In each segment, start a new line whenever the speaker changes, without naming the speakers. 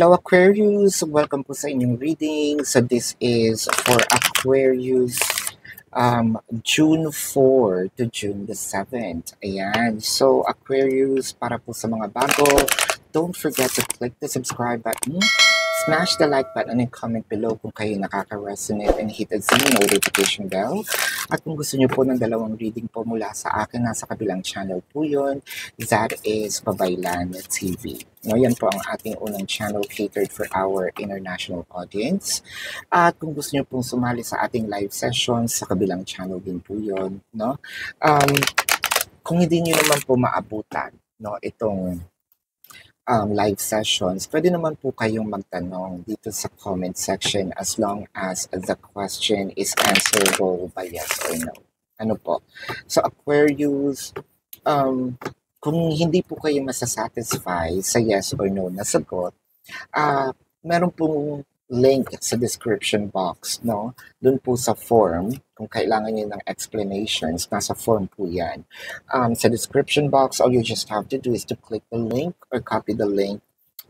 Hello Aquarius! Welcome po sa inyong reading. So this is for Aquarius June 4 to June the 7th. Ayan. So Aquarius, para po sa mga bago, don't forget to click the subscribe button, smash the like button, and comment below kung kayo nakaka-resonate, and hit the notification bell. At kung gusto niyo po ng dalawang reading po mula sa akin, nasa kabilang channel po yun. That is Babaylan TV. No, yan po ang ating unang channel catered for our international audience. At kung gusto niyo pong sumali sa ating live sessions, sa kabilang channel din po yun. No? Kung hindi niyo naman po maabutan, no, itong live sessions, pwede naman po kayong magtanong dito sa comment section as long as the question is answerable by yes or no. Ano po? So Aquarius, kung hindi po kayo masasatisfy sa yes or no na sagot, meron pong link sa description box, no? Doon po sa form, kung kailangan niyo ng explanations, nasa form po yan. Sa description box, all you just have to do is to click the link or copy the link.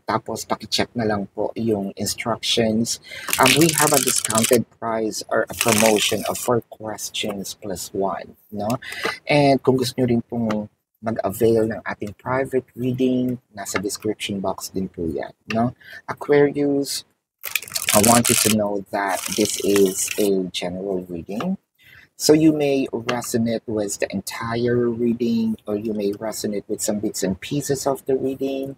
Tapos, pakicheck na lang po yung instructions. We have a discounted price or a promotion of 4 questions plus 1, no? And kung gusto nyo rin pong mag-avail ng ating private reading, nasa description box din po yan, no? Aquarius, I want you to know that this is a general reading. So you may resonate with the entire reading, or you may resonate with some bits and pieces of the reading.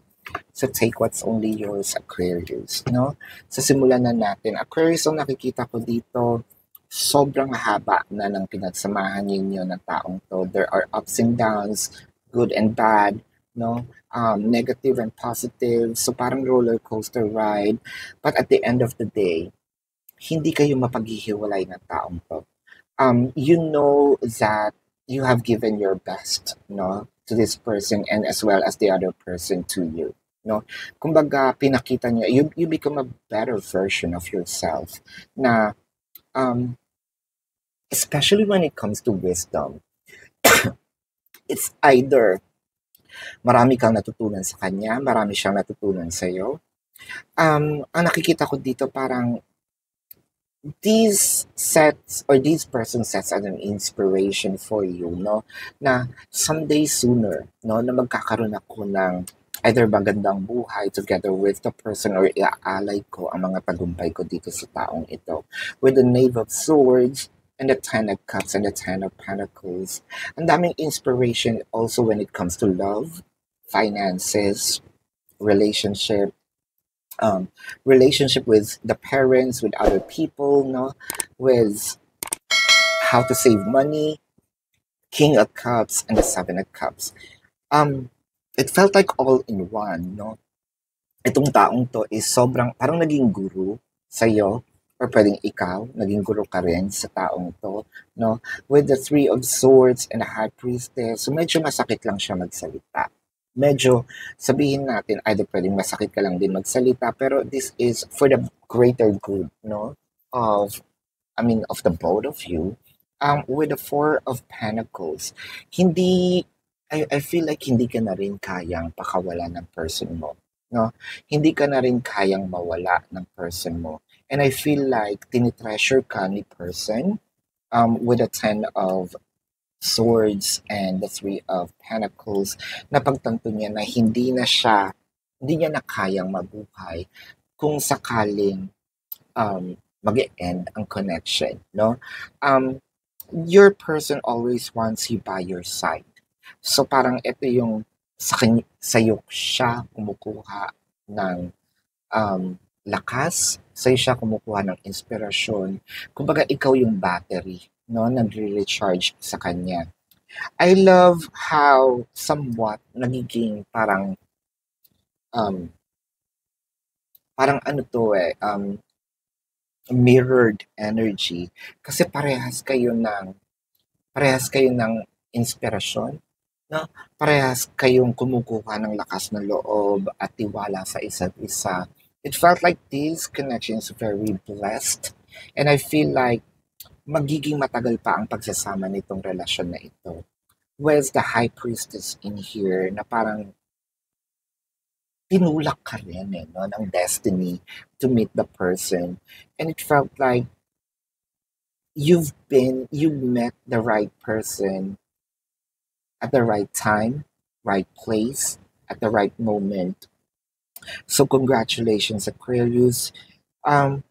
So take what's only yours, Aquarius, no? So simulan na natin. Aquarius, ang nakikita ko dito, sobrang haba na ng pinagsamahan ninyo ng taong to. There are ups and downs, good and bad, no? Negative and positive. So parang roller coaster ride. But at the end of the day, hindi kayo mapaghihiwalay ng taong to. You know that you have given your best, no, to this person, and as well as the other person to you, no? Kumbaga, pinakita niya, you become a better version of yourself na, especially when it comes to wisdom, it's either marami kang natutunan sa kanya, marami siyang natutunan sa'yo. Ang nakikita ko dito, parang these sets or these person sets are an inspiration for you, no? Na someday sooner, no, na magkakaroon ako ng either magandang buhay together with the person, or iaalay ko ang mga tagumpay ko dito sa taong ito. With the Knave of Swords and the Ten of Cups and the Ten of Pentacles. Ang daming inspiration also when it comes to love, finances, relationship, relationship with the parents, with other people, no, with how to save money, King of Cups and the Seven of Cups. It felt like all in one, no? Itong taong to is sobrang, parang naging guru sa'yo, or pwedeng ikaw, naging guru ka rin sa taong to, no? With the Three of Swords and the High Priestess, so medyo masakit lang siya magsalita. Medyo, sabihin natin, either pwedeng masakit ka lang din magsalita, pero this is for the greater good, no? Of the both of you. With the Four of Pentacles, I feel like hindi ka na rin kayang pakawala ng person mo, no? Hindi ka na rin kayang mawala ng person mo. And I feel like tinitreasure ka ni person, with the Ten of Swords and the Three of Pentacles, na pagtanto niya na hindi niya na kayang mabuhay kung sakaling mag-end ang connection, no? Your person always wants you by your side. So parang ito yung sa'yo siya kumukuha ng lakas, sa'yo siya kumukuha ng inspirasyon. Kumbaga ikaw yung battery, no, nagre-recharge sa kanya. I love how somewhat nagiging parang ano to mirrored energy, kasi parehas kayo ng inspirasyon, no? Parehas kayong kumukuha ng lakas ng loob at tiwala sa isa't isa. It felt like this connection is very blessed, and I feel like magiging matagal pa ang pagsasama nitong relasyon na ito. With the High Priestess in here, na parang tinulak ka rin eh, no, ng destiny to meet the person. And it felt like you met the right person at the right time, right place, at the right moment. So congratulations, Aquarius. Um,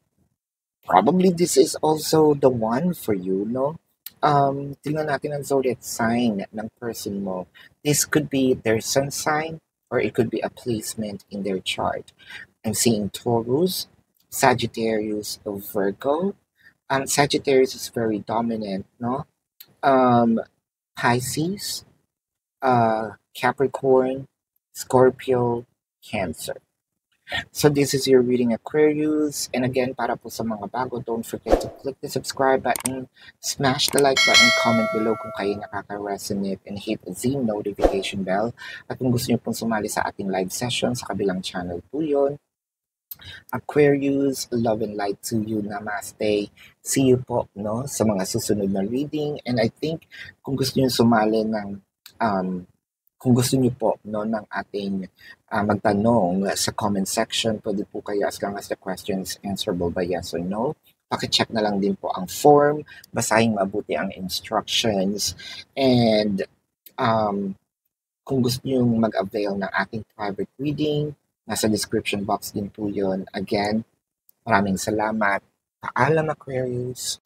Probably this is also the one for you, no? Tingnan natin ang zodiac sign ng person mo. This could be their sun sign or it could be a placement in their chart. I'm seeing Taurus, Sagittarius, Virgo. Sagittarius is very dominant, no? Um, Pisces, Capricorn, Scorpio, Cancer. So this is your reading Aquarius. And again, para po sa mga bago, don't forget to click the subscribe button, smash the like button, comment below kung kayo nakaka-resonate, and hit the notification bell. At kung gusto niyo pong sumali sa ating live session, sa kabilang channel po yun. Aquarius, love and light to you. Namaste. See you po no, sa mga susunod na reading. And I think kung gusto niyo sumali ng kung gusto niyo po no, ng ating magtanong sa comment section, pwede po kayo as long as the question is answerable by yes or no. Pakicheck na lang din po ang form, basahin mabuti ang instructions, and kung gusto niyo mag-avail ng ating private reading, nasa description box din po yun. Again, maraming salamat. Paalam, Aquarius!